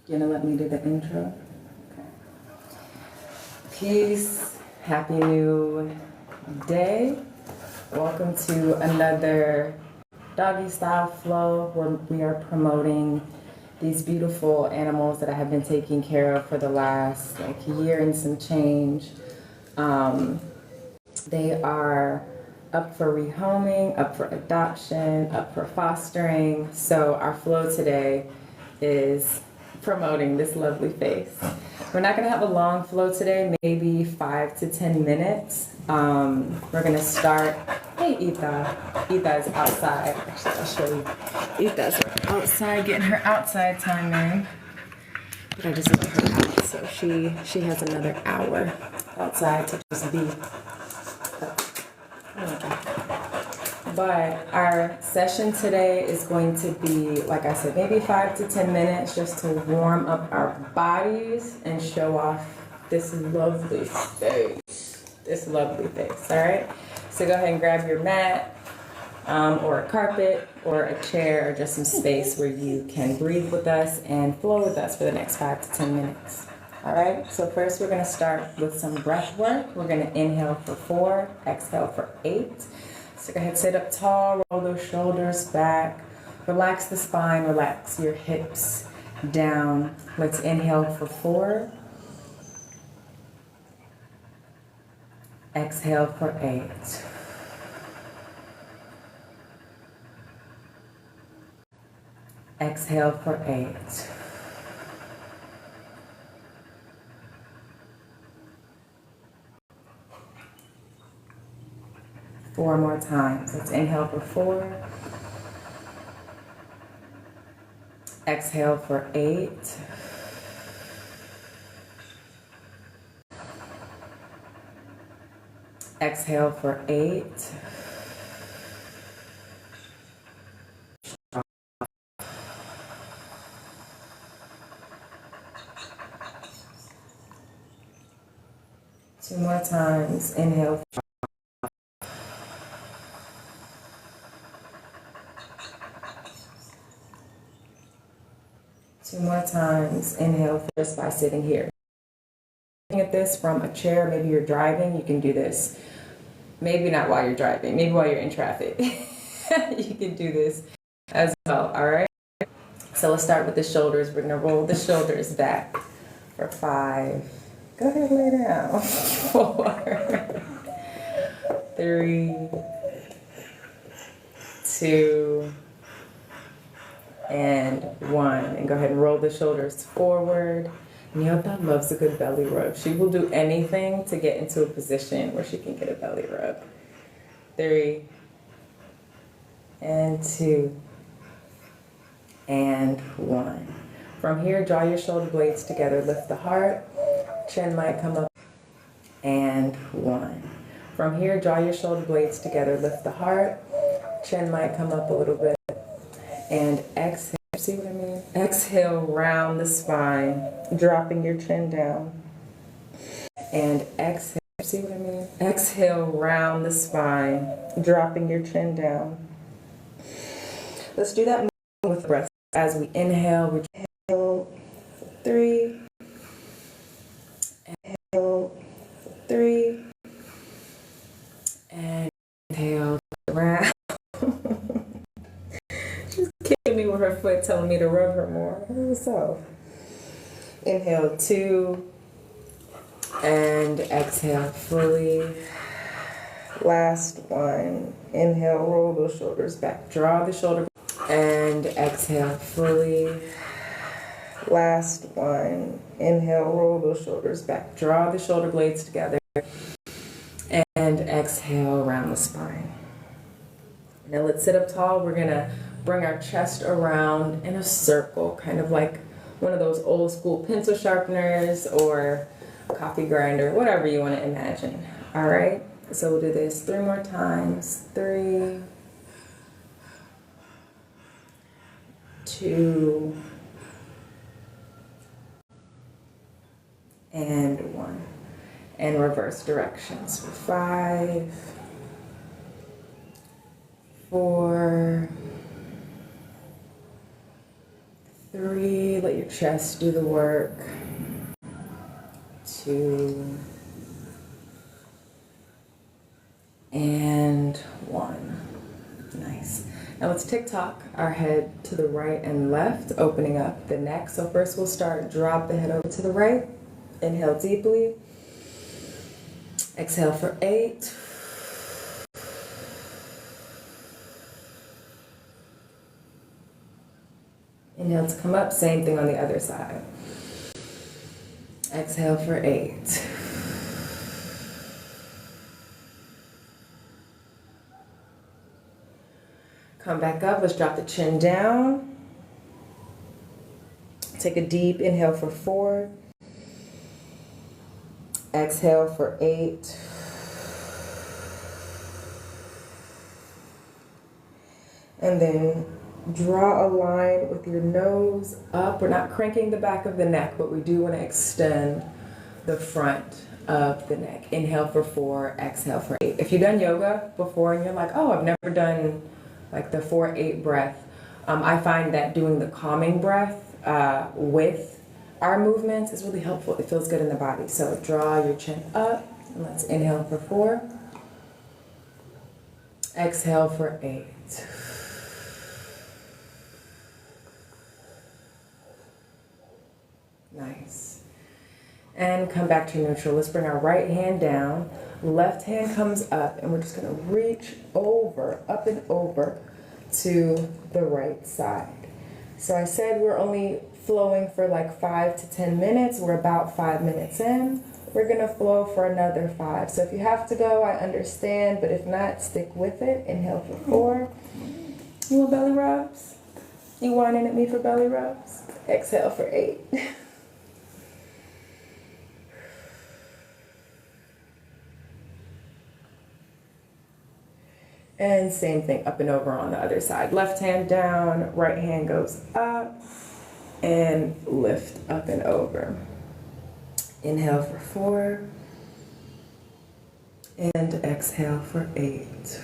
You gonna let me do the intro? Okay. Peace. Happy new day. Welcome to another doggy style flow where we are promoting these beautiful animals that I have been taking care of for the last year and some change. They are up for rehoming, up for adoption, up for fostering. So our flow today is promoting this lovely face. We're not going to have a long flow today, maybe 5 to 10 minutes. We're going to start. Hey, Yita. Yita is outside. Actually, I'll show you. Yita's outside, getting her outside time in. But I just let her out, so she has another hour outside to just be. But our session today is going to be, like I said, maybe 5 to 10 minutes just to warm up our bodies and show off this lovely face. This lovely face, all right? So go ahead and grab your mat or a carpet or a chair or just some space where you can breathe with us and flow with us for the next 5 to 10 minutes. All right, so first we're gonna start with some breath work. We're gonna inhale for 4, exhale for 8. So go ahead, sit up tall, roll those shoulders back, relax the spine, relax your hips down. Let's inhale for 4, exhale for 8. Exhale for 8. Four more times. Let's inhale for 4. Exhale for 8. Exhale for 8. Two more times. Inhale. Two more times. Inhale just by sitting here. Looking at this from a chair, maybe you're driving, you can do this. Maybe not while you're driving, maybe while you're in traffic. You can do this as well, all right? So let's start with the shoulders. We're gonna roll the shoulders back for 5. Go ahead, lay down. 4, 3, 2, and 1. And go ahead and roll the shoulders forward. Nyota loves a good belly rub. She will do anything to get into a position where she can get a belly rub. 3, and 2, and 1. From here, draw your shoulder blades together. Lift the heart. Chin might come up. And 1. From here, draw your shoulder blades together. Lift the heart. Chin might come up a little bit. And exhale. See what I mean? Exhale, round the spine, dropping your chin down. And exhale. See what I mean? Exhale, round the spine, dropping your chin down. Let's do that with breath. As we inhale, we inhale for 3. Exhale for 3. And exhale round. She's kicking me with her foot, telling me to rub her more. What's up? Inhale 2. And exhale fully. Last one. Inhale, roll those shoulders back. Draw the shoulder. And exhale fully. Last one. Inhale, roll those shoulders back. Draw the shoulder blades together. And exhale around the spine. Now let's sit up tall. We're gonna bring our chest around in a circle, kind of like one of those old school pencil sharpeners or coffee grinder, whatever you want to imagine. All right, so we'll do this 3 more times. 3, 2, and 1. And reverse directions. 5, 4, 3. Let your chest do the work. 2 and 1. Nice. Now let's tick-tock our head to the right and left, opening up the neck. So first we'll start, drop the head over to the right. Inhale deeply. Exhale for 8. Inhale to come up, same thing on the other side. Exhale for 8. Come back up, let's drop the chin down. Take a deep inhale for 4. Exhale for 8. And then draw a line with your nose up. We're not cranking the back of the neck, but we do want to extend the front of the neck. Inhale for 4, exhale for 8. If you've done yoga before and you're like, oh, I've never done like the 4-8 breath, I find that doing the calming breath with our movements is really helpful. It feels good in the body. So draw your chin up, and let's inhale for 4. Exhale for 8. Nice. And come back to neutral. Let's bring our right hand down. Left hand comes up, and we're just going to reach over, up and over to the right side. So I said we're only flowing for like 5 to 10 minutes. We're about 5 minutes in. We're going to flow for another 5. So if you have to go, I understand, but if not, stick with it. Inhale for 4. You want belly rubs? You whining at me for belly rubs? Exhale for 8. And same thing, up and over on the other side. Left hand down, right hand goes up, and lift up and over. Inhale for 4, and exhale for 8.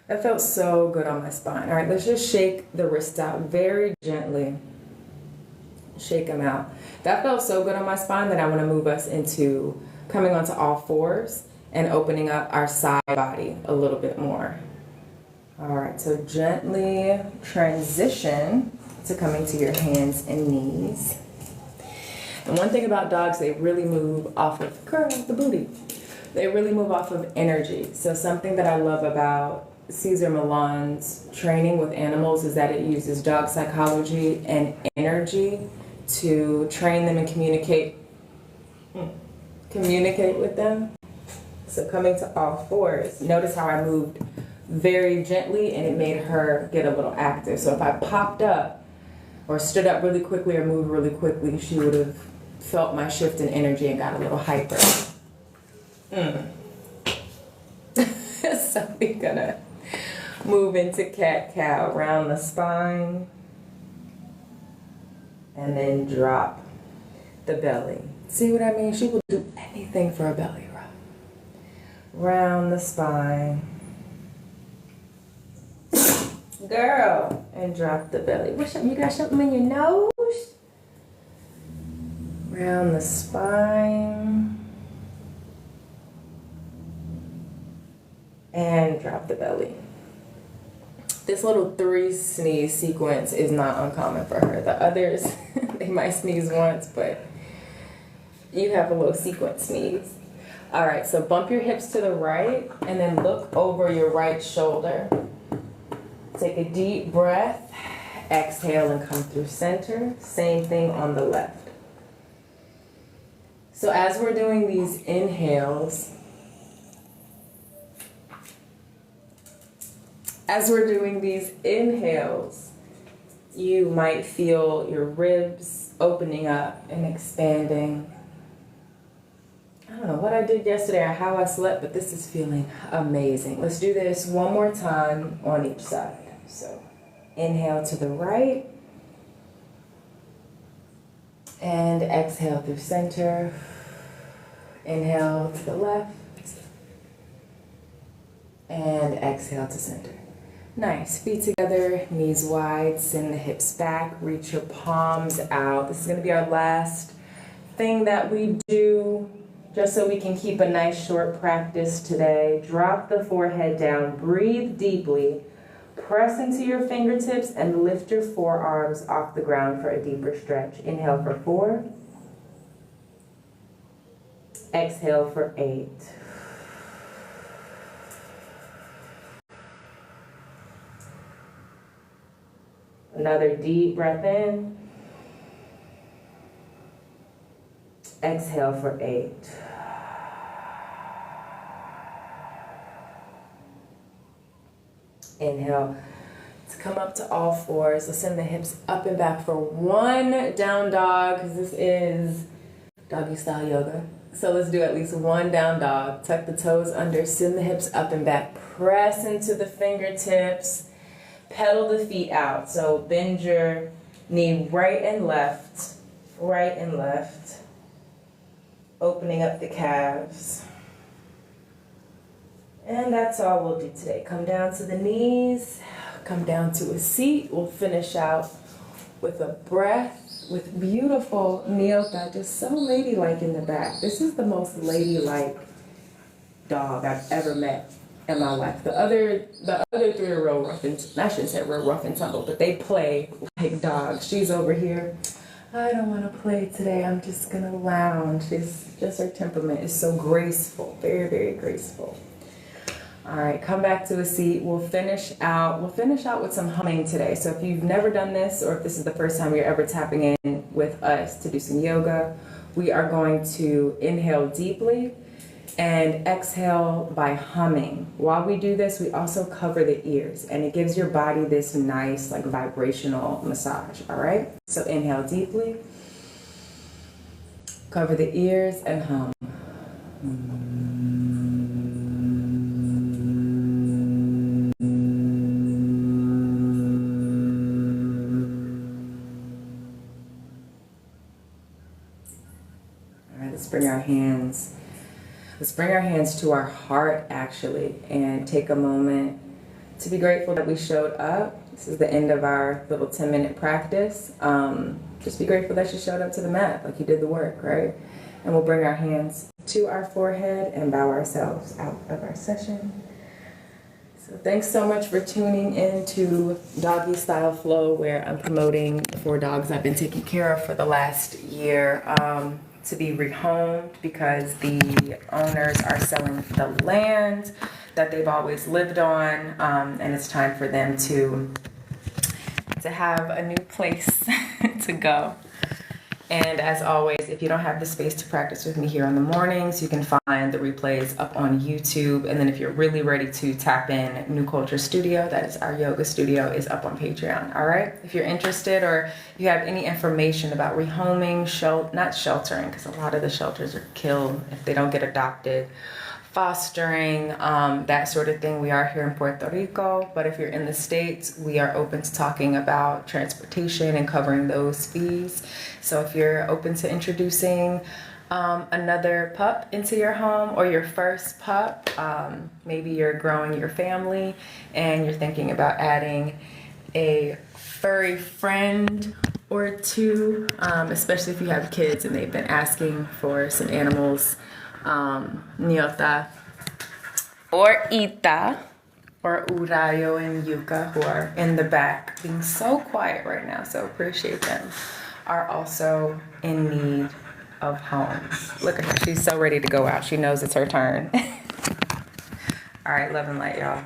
That felt so good on my spine. All right, let's just shake the wrists out very gently. Shake them out. That felt so good on my spine that I want to move us into coming onto all fours and opening up our side body a little bit more. All right, so gently transition to coming to your hands and knees. And one thing about dogs, they really move off of, curl the booty. They really move off of energy. So something that I love about Cesar Millan's training with animals is that it uses dog psychology and energy to train them and communicate with them. So coming to all fours, notice how I moved very gently and it made her get a little active. So if I popped up or stood up really quickly or moved really quickly, she would have felt my shift in energy and got a little hyper. So we're gonna move into cat-cow, round the spine, and then drop the belly. See what I mean? She will do anything for a belly rub. Round the spine. Girl, and drop the belly. What's up? You got something in your nose? Round the spine. And drop the belly. This little 3 sneeze sequence is not uncommon for her. The others, they might sneeze once, but you have a little sequence sneeze. All right, so bump your hips to the right and then look over your right shoulder. Take a deep breath, exhale and come through center. Same thing on the left. So as we're doing these inhales, you might feel your ribs opening up and expanding. I don't know what I did yesterday or how I slept, but this is feeling amazing. Let's do this one more time on each side. So inhale to the right and exhale through center. Inhale to the left and exhale to center. Nice. Feet together, knees wide, send the hips back, reach your palms out. This is going to be our last thing that we do, just so we can keep a nice short practice today. Drop the forehead down, breathe deeply, press into your fingertips, and lift your forearms off the ground for a deeper stretch. Inhale for 4. Exhale for 8. Another deep breath in. Exhale for 8. Inhale to come up to all fours. Let's send the hips up and back for 1 down dog, because this is doggy style yoga. So let's do at least 1 down dog. Tuck the toes under, send the hips up and back. Press into the fingertips. Pedal the feet out. So bend your knee right and left, opening up the calves. And that's all we'll do today. Come down to the knees, come down to a seat. We'll finish out with a breath, with beautiful Nyota, just so ladylike in the back. This is the most ladylike dog I've ever met in my life. The other 3 are real rough and, I shouldn't say real rough and tumble, but they play like dogs. She's over here. I don't want to play today. I'm just gonna lounge. It's just her temperament is so graceful, very, very graceful. All right, come back to a seat. We'll finish out with some humming today. So if you've never done this, or if this is the first time you're ever tapping in with us to do some yoga, we are going to inhale deeply and exhale by humming. While we do this, we also cover the ears, and it gives your body this nice, like, vibrational massage, all right? So inhale deeply, cover the ears, and hum. All right, let's bring our hands to our heart, actually, and take a moment to be grateful that we showed up. This is the end of our little 10-minute practice. Just be grateful that you showed up to the mat, like you did the work, right? And we'll bring our hands to our forehead and bow ourselves out of our session. So thanks so much for tuning in to Doggy Style Flow, where I'm promoting the 4 dogs I've been taking care of for the last year. To be rehomed because the owners are selling the land that they've always lived on, and it's time for them to have a new place to go. And as always, if you don't have the space to practice with me here in the mornings, you can find the replays up on YouTube. And then if you're really ready to tap in, New Culture Studio, that is our yoga studio, is up on Patreon. All right. If you're interested, or you have any information about rehoming, not sheltering, because a lot of the shelters are killed if they don't get adopted, fostering, that sort of thing. We are here in Puerto Rico, but if you're in the States, we are open to talking about transportation and covering those fees. So if you're open to introducing another pup into your home, or your first pup, maybe you're growing your family and you're thinking about adding a furry friend or 2, especially if you have kids and they've been asking for some animals, Nyota or Yita or Urayo and Yuca, who are in the back being so quiet right now, so appreciate them, are also in need of homes. Look at her, she's so ready to go out. She knows it's her turn. All right, love and light, y'all.